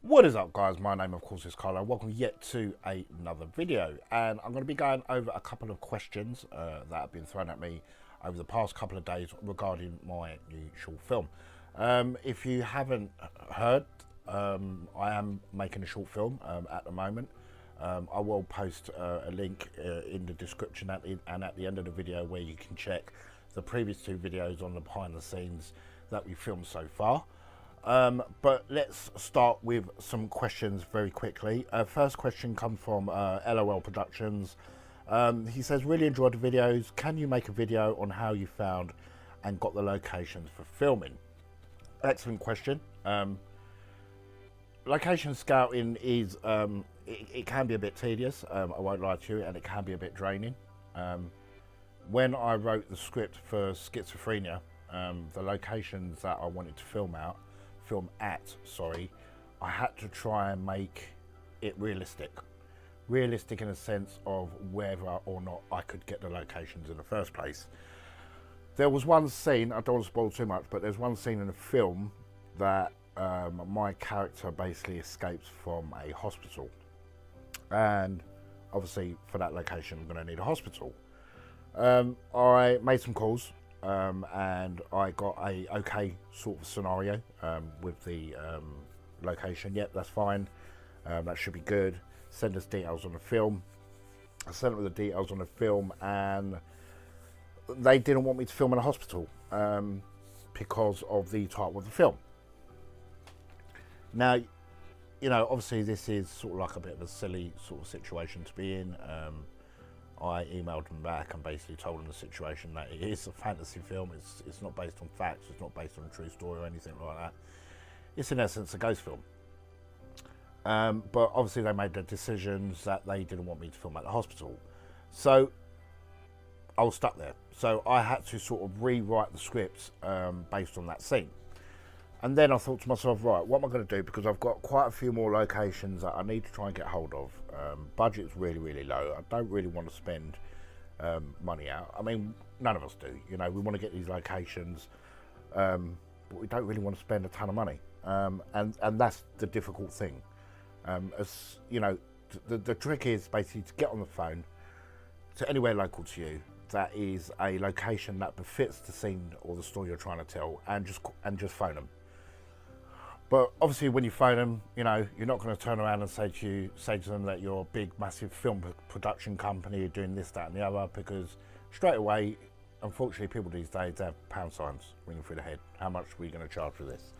What is up, guys? My name of course is Carlo. Welcome yet to another video, and I'm going to be going over a couple of questions that have been thrown at me over the past couple of days regarding my new short film. If you haven't heard, I am making a short film at the moment. I will post a link in the description and at the end of the video where you can check the previous two videos on the behind the scenes that we filmed so far. But let's start with some questions very quickly. First question comes from LOL Productions. He says, really enjoyed the videos. Can you make a video on how you found and got the locations for filming? Excellent question. Location scouting is, it can be a bit tedious, I won't lie to you, and it can be a bit draining. When I wrote the script for Schizophrenia, the locations that I wanted to film at, I had to try and make it realistic in a sense of whether or not I could get the locations in the first place. There was one scene, I don't want to spoil too much, but there's one scene in the film that my character basically escapes from a hospital, and obviously for that location I'm going to need a hospital. I made some calls, and I got a okay sort of scenario with the location. Yep, that's fine. That should be good. Send us details on the film. I sent them the details on the film, and they didn't want me to film in a hospital because of the type of the film. Now, you know, obviously this is sort of like a bit of a silly sort of situation to be in. I emailed them back and basically told them the situation, that it is a fantasy film. It's not based on facts. It's not based on a true story or anything like that. It's in essence a ghost film. But obviously they made their decisions that they didn't want me to film at the hospital. So I was stuck there. So I had to sort of rewrite the scripts based on that scene. And then I thought to myself, right, what am I going to do? Because I've got quite a few more locations that I need to try and get hold of. Budget's really, really low. I don't really want to spend money out. I mean, none of us do. You know, we want to get these locations, but we don't really want to spend a ton of money. And that's the difficult thing. As you know, the trick is basically to get on the phone to anywhere local to you that is a location that befits the scene or the story you're trying to tell, and just phone them. But obviously when you phone them, you know, you're not going to turn around and say to them that you're a big, massive film production company, you're doing this, that and the other, because straight away, unfortunately, people these days have pound signs ringing through the head. How much are we going to charge for this?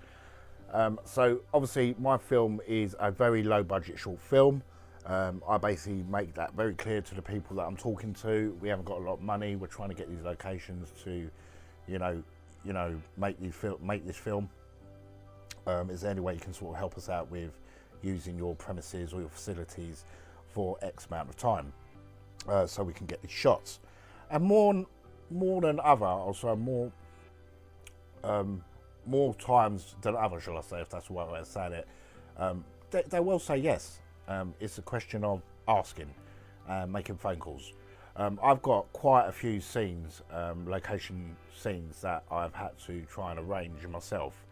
So obviously my film is a very low budget short film. I basically make that very clear to the people that I'm talking to. We haven't got a lot of money. We're trying to get these locations to, you know, make this film. Is there any way you can sort of help us out with using your premises or your facilities for X amount of time, so we can get these shots? And more than other, also more times than other, shall I say, if that's the right way of saying it, they will say yes. It's a question of asking and making phone calls. I've got quite a few scenes, location scenes that I've had to try and arrange myself.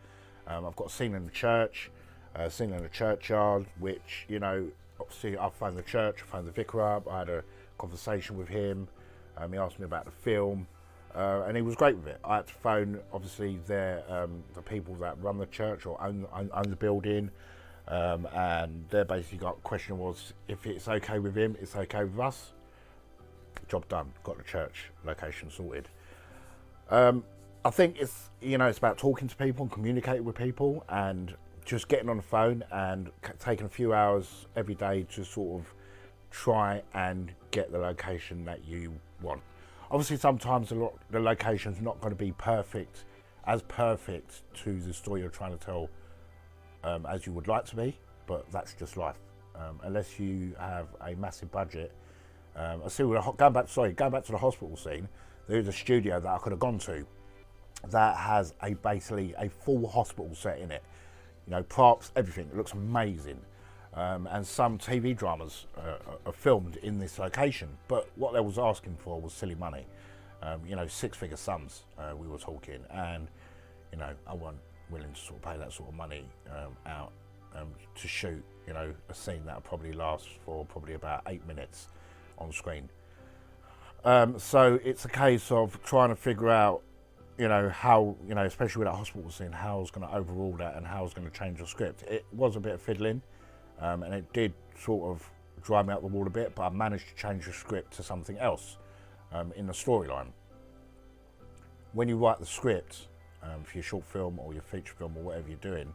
I've got a scene in the church, a scene in the churchyard, which, you know, obviously I phoned the church, I phoned the vicar up, I had a conversation with him, he asked me about the film, and he was great with it. I had to phone, obviously, the people that run the church or own the building, and their basically question was, if it's okay with him, it's okay with us. Job done, got the church location sorted. I think it's, you know, it's about talking to people and communicating with people and just getting on the phone and taking a few hours every day to sort of try and get the location that you want. Obviously, sometimes the location's not going to be perfect to the story you're trying to tell as you would like to be, but that's just life. Unless you have a massive budget. I see, going back to the hospital scene, there's a studio that I could have gone to that has basically a full hospital set in it. You know, props, everything. It looks amazing. And some TV dramas are filmed in this location. But what they was asking for was silly money. You know, six-figure sums we were talking. And, you know, I wasn't willing to sort of pay that sort of money out to shoot, you know, a scene that'll probably last for probably about 8 minutes on screen. So it's a case of trying to figure out, you know, how, you know, especially with that hospital scene, how I was going to overrule that and how I was going to change the script. It was a bit of fiddling, and it did sort of drive me out the wall a bit, but I managed to change the script to something else in the storyline. When you write the script for your short film or your feature film or whatever you're doing,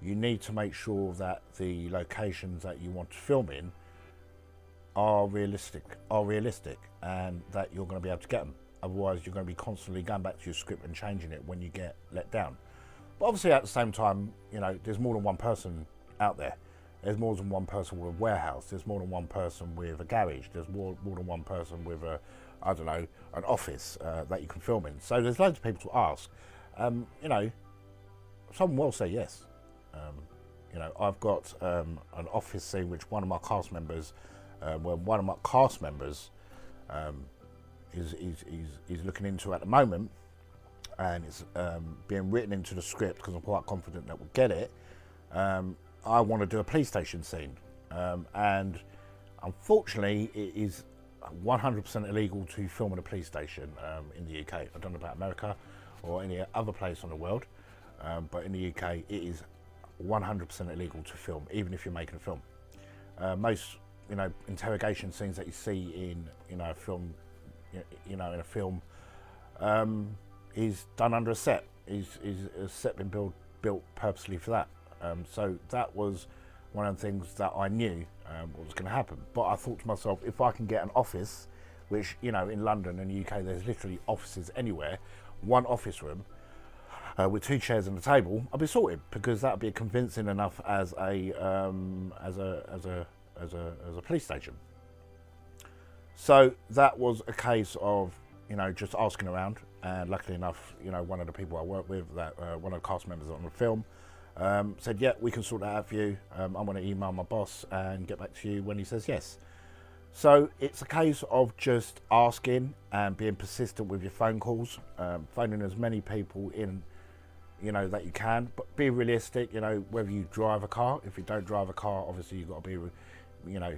you need to make sure that the locations that you want to film in are realistic, and that you're going to be able to get them. Otherwise, you're going to be constantly going back to your script and changing it when you get let down. But obviously, at the same time, you know, there's more than one person out there. There's more than one person with a warehouse. There's more than one person with a garage. There's more than one person with a, I don't know, an office that you can film in. So there's loads of people to ask. You know, someone will say yes. You know, I've got an office scene which one of my cast members is looking into at the moment, and it's being written into the script because I'm quite confident that we'll get it. I want to do a police station scene, and unfortunately it is 100% illegal to film in a police station in the UK. I don't know about America or any other place in the world, but in the UK it is 100% illegal to film, even if you're making a film. Most, you know, interrogation scenes that you see in, you know, a film, you know, in a film, is done under a set. Is a set been built purposely for that. So that was one of the things that I knew what was going to happen. But I thought to myself, if I can get an office, which, you know, in London and the UK, there's literally offices anywhere, one office room with 2 chairs and a table, I'll be sorted, because that would be convincing enough as a police station. So that was a case of, you know, just asking around, and luckily enough, you know, one of the people I work with, that one of the cast members on the film, said, yeah, we can sort that out for you. I'm going to email my boss and get back to you when he says yes. So it's a case of just asking and being persistent with your phone calls, phoning as many people in, you know, that you can, but be realistic. You know, whether you drive a car, if you don't drive a car, obviously you've got to be, you know,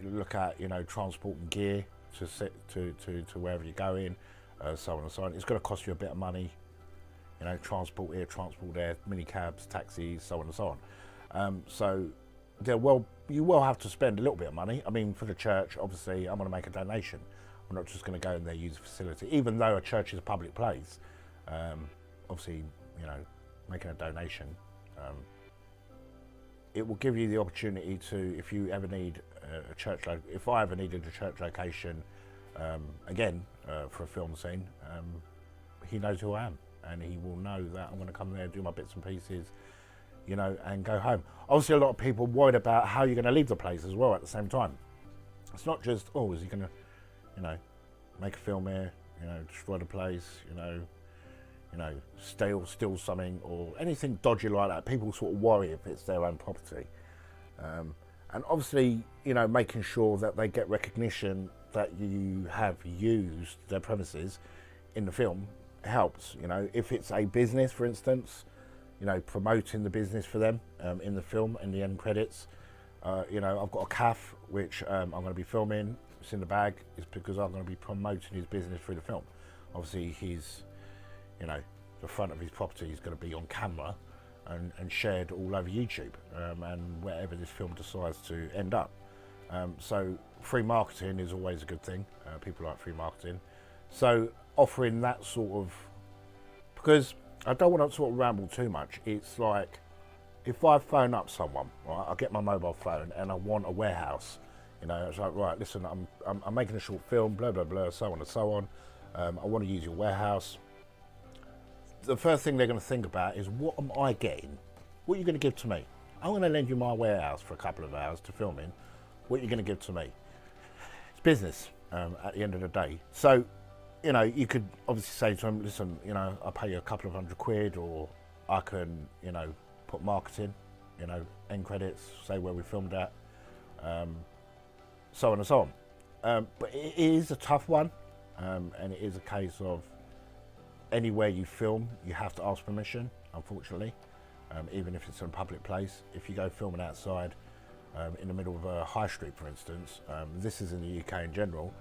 look at, you know, transporting gear to wherever you're going, so on and so on. It's going to cost you a bit of money, you know, transport here, transport there, mini cabs, taxis, so on and so on. So you will have to spend a little bit of money. I mean, for the church, obviously, I'm going to make a donation. I'm not just going to go in there and use the facility, even though a church is a public place. Obviously, you know, making a donation, it will give you the opportunity to, if you ever need a church, if I ever needed a church location, again, for a film scene, he knows who I am, and he will know that I'm going to come there, do my bits and pieces, you know, and go home. Obviously, a lot of people worried about how you're going to leave the place as well at the same time. It's not just, oh, is he going to, you know, make a film here, you know, destroy the place, you know, steal something or anything dodgy like that. People sort of worry if it's their own property. And obviously, you know, making sure that they get recognition that you have used their premises in the film helps. You know, if it's a business, for instance, you know, promoting the business for them in the film, in the end credits. You know, I've got a calf which I'm going to be filming. It's in the bag. It's because I'm going to be promoting his business through the film. Obviously, he's, you know, the front of his property is going to be on camera and shared all over YouTube and wherever this film decides to end up. So free marketing is always a good thing. People like free marketing. So offering that sort of, because I don't want to sort of ramble too much. It's like, if I phone up someone, right, I get my mobile phone and I want a warehouse, you know, it's like, right, listen, I'm making a short film, blah, blah, blah, so on and so on. I want to use your warehouse. The first thing they're going to think about is, what am I getting? What are you going to give to me? I'm going to lend you my warehouse for a couple of hours to film in. What are you going to give to me? It's business at the end of the day. So, you know, you could obviously say to them, listen, you know, I'll pay you a couple of £100, or I can, you know, put marketing, you know, end credits, say where we filmed at, so on and so on. But it is a tough one, and it is a case of, anywhere you film, you have to ask permission, unfortunately. even if it's in a public place. If you go filming outside in the middle of a high street, for instance, this is in the UK in general,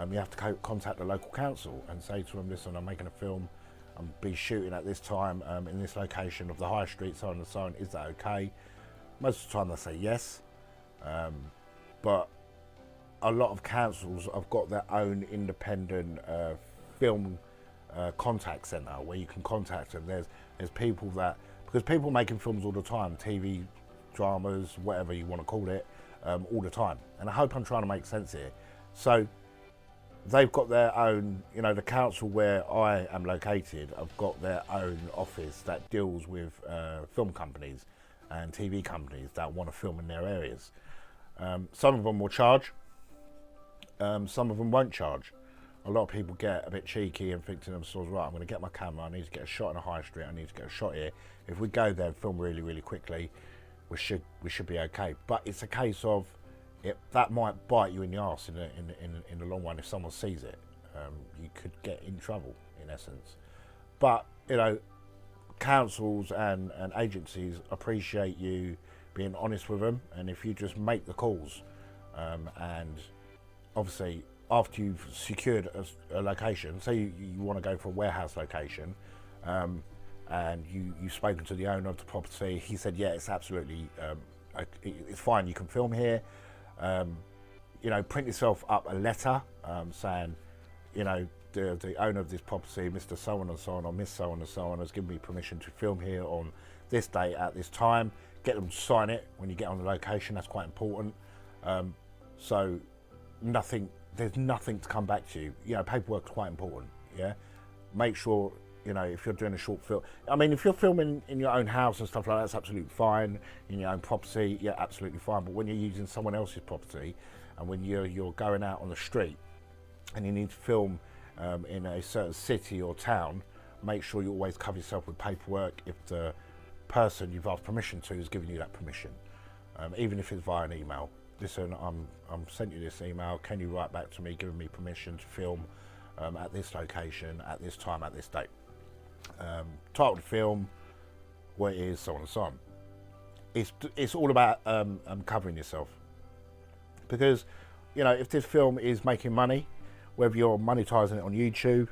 you have to contact the local council and say to them, listen, I'm making a film, I'm be shooting at this time in this location of the high street, so on and so on, is that okay? Most of the time they say yes, but a lot of councils have got their own independent film contact centre where you can contact them. There's people that, because people making films all the time, TV, dramas, whatever you want to call it, all the time. And I hope I'm trying to make sense here. So they've got their own, you know, the council where I am located, have got their own office that deals with film companies and TV companies that want to film in their areas. Some of them will charge, some of them won't charge. A lot of people get a bit cheeky and think to themselves, right, I'm going to get my camera, I need to get a shot in a high street, I need to get a shot here. If we go there and film really, really quickly, we should be okay. But it's a case of that might bite you in the arse in the long run if someone sees it. You could get in trouble in essence. But you know, councils and agencies appreciate you being honest with them, and if you just make the calls, and obviously after you've secured a location, say you want to go for a warehouse location, and you've spoken to the owner of the property, he said, yeah, it's absolutely, it's fine, you can film here. You know, print yourself up a letter saying, you know, the owner of this property, Mr. So and so on, or Miss So and so on, has given me permission to film here on this date at this time. Get them to sign it when you get on the location. That's quite important. So there's nothing to come back to you. You know, paperwork's quite important. Yeah, make sure, you know, if you're doing a short film, I mean, if you're filming in your own house and stuff like that, that's absolutely fine. In your own property, yeah, absolutely fine. But when you're using someone else's property, and when you're going out on the street, and you need to film in a certain city or town, make sure you always cover yourself with paperwork. If the person you've asked permission to is giving you that permission, even if it's via an email. Listen, I'm sent you this email. Can you write back to me, giving me permission to film at this location, at this time, at this date? Title of the film, what it is, so on and so on. It's all about covering yourself, because you know, if this film is making money, whether you're monetizing it on YouTube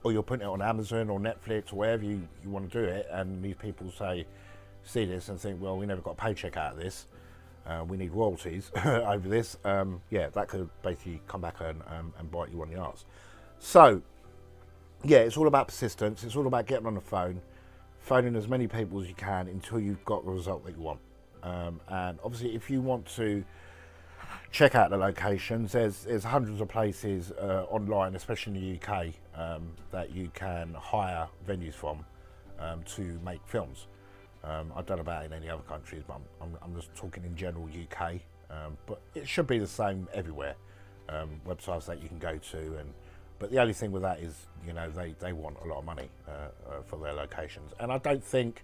or you're putting it on Amazon or Netflix or wherever you want to do it, and these people see this and think, well, we never got a paycheck out of this, we need royalties over this, yeah, that could basically come back and bite you on the arse. So yeah, it's all about persistence. It's all about getting on the phone, phoning as many people as you can until you've got the result that you want. And obviously, if you want to check out the locations, there's hundreds of places online, especially in the UK, that you can hire venues from to make films. I don't know about in any other countries, but I'm just talking in general UK. But it should be the same everywhere. Websites that you can go to, but the only thing with that is, you know, they want a lot of money for their locations, and I don't think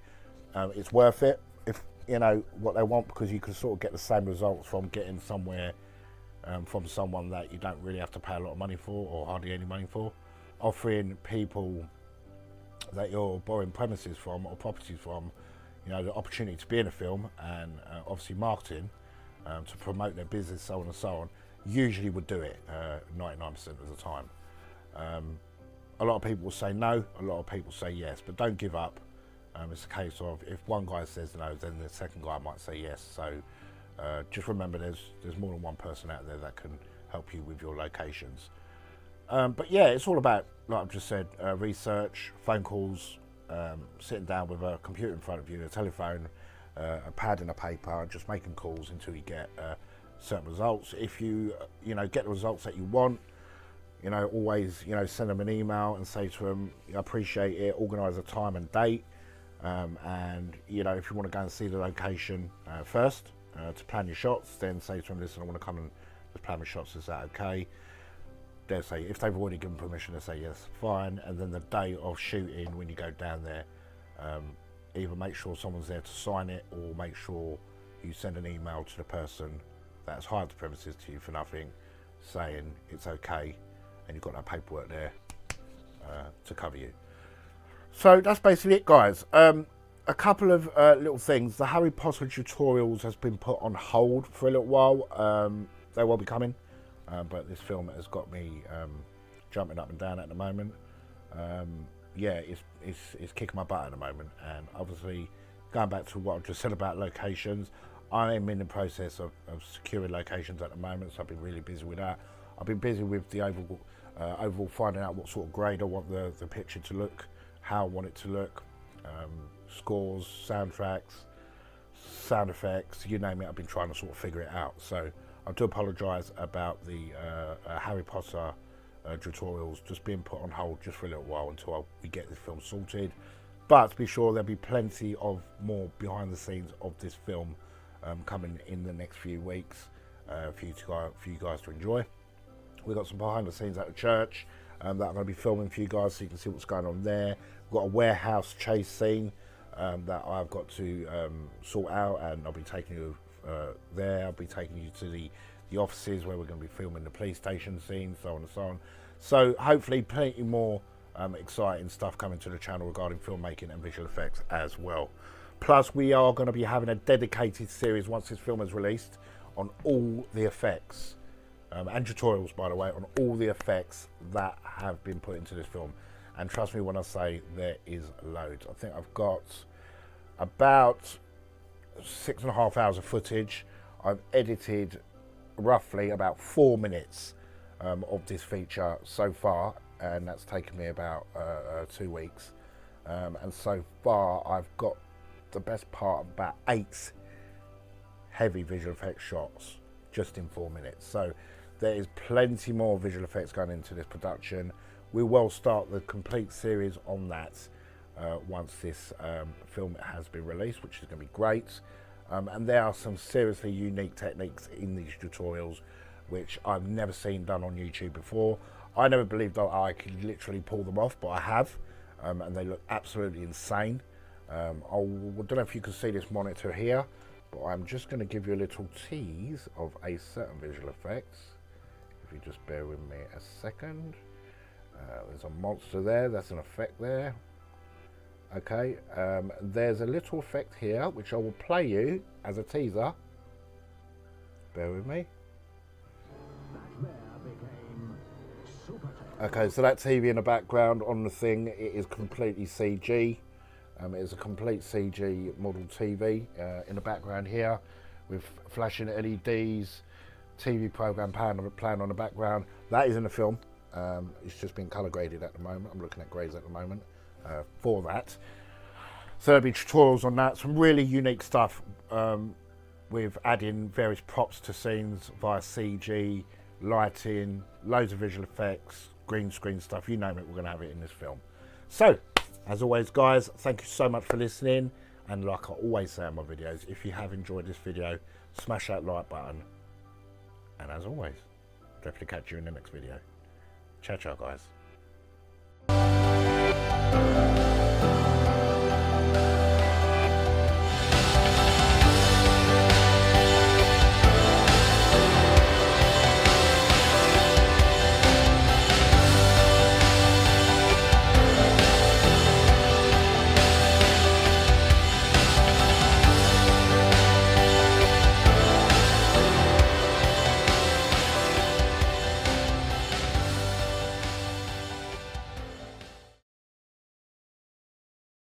it's worth it, if you know what they want, because you can sort of get the same results from getting somewhere from someone that you don't really have to pay a lot of money for, or hardly any money for. Offering people that you're borrowing premises from or properties from, you know, the opportunity to be in a film, and obviously marketing to promote their business, so on and so on, usually would do it 99% of the time. A lot of people will say no, a lot of people say yes, but don't give up. It's a case of, if one guy says no, then the second guy might say yes. So just remember, there's more than one person out there that can help you with your locations. But yeah, it's all about, like I've just said, research, phone calls, sitting down with a computer in front of you, a telephone, a pad and a paper, and just making calls until you get certain results. If you get the results that you want, you know, always, you know, send them an email and say to them, I appreciate it, organise a time and date, and you know, if you want to go and see the location first to plan your shots, then say to them, listen, I want to come and just plan my shots, is that okay? They'll say, if they've already given permission, they say yes, fine. And then the day of shooting, when you go down there, either make sure someone's there to sign it, or make sure you send an email to the person that's hired the premises to you for nothing, saying it's okay, and you've got that paperwork there to cover you. So that's basically it, guys. a couple of little things. The Harry Potter tutorials has been put on hold for a little while. They will be coming, but this film has got me jumping up and down at the moment. Yeah, it's kicking my butt at the moment, and obviously going back to what I just said about locations, I am in the process of securing locations at the moment, so I've been really busy with that. I've been busy with the overall finding out what sort of grade I want the picture to look, how I want it to look, scores, soundtracks, sound effects, you name it. I've been trying to sort of figure it out. So I do apologise about the Harry Potter tutorials just being put on hold just for a little while until we get this film sorted. But be sure there'll be plenty of more behind the scenes of this film coming in the next few weeks for you guys to enjoy. We've got some behind the scenes at the church that I'm going to be filming for you guys so you can see what's going on there. We've got a warehouse chase scene that I've got to sort out, and I'll be taking you there. I'll be taking you to the offices where we're going to be filming the police station scene, so on and so on. So hopefully plenty more exciting stuff coming to the channel regarding filmmaking and visual effects as well. Plus we are going to be having a dedicated series once this film is released on all the effects and tutorials, by the way, on all the effects that have been put into this film. And trust me when I say there is loads. I think I've got about 6.5 hours of footage. I've edited roughly about 4 minutes of this feature so far, and that's taken me about 2 weeks. And so far I've got the best part of about 8 heavy visual effects shots just in 4 minutes. So there is plenty more visual effects going into this production. We will start the complete series on that once this film has been released, which is going to be great. And there are some seriously unique techniques in these tutorials which I've never seen done on YouTube before. I never believed that I could literally pull them off, but I have, and they look absolutely insane. I don't know if you can see this monitor here, but I'm just going to give you a little tease of a certain visual effects. If you just bear with me a second. There's a monster there, that's an effect there. Okay, there's a little effect here which I will play you as a teaser. Bear with me. Okay, so that TV in the background on the thing, it is completely CG. It is a complete CG model TV in the background here with flashing LEDs, TV program playing on the background. That is in the film. It's just been color graded at the moment. I'm looking at grades at the moment for that. So there'll be tutorials on that. Some really unique stuff with adding various props to scenes via CG, lighting, loads of visual effects, green screen stuff, you name it, we're going to have it in this film. So, as always guys, thank you so much for listening, and like I always say in my videos, if you have enjoyed this video, smash that like button, and as always, definitely catch you in the next video. Ciao ciao guys.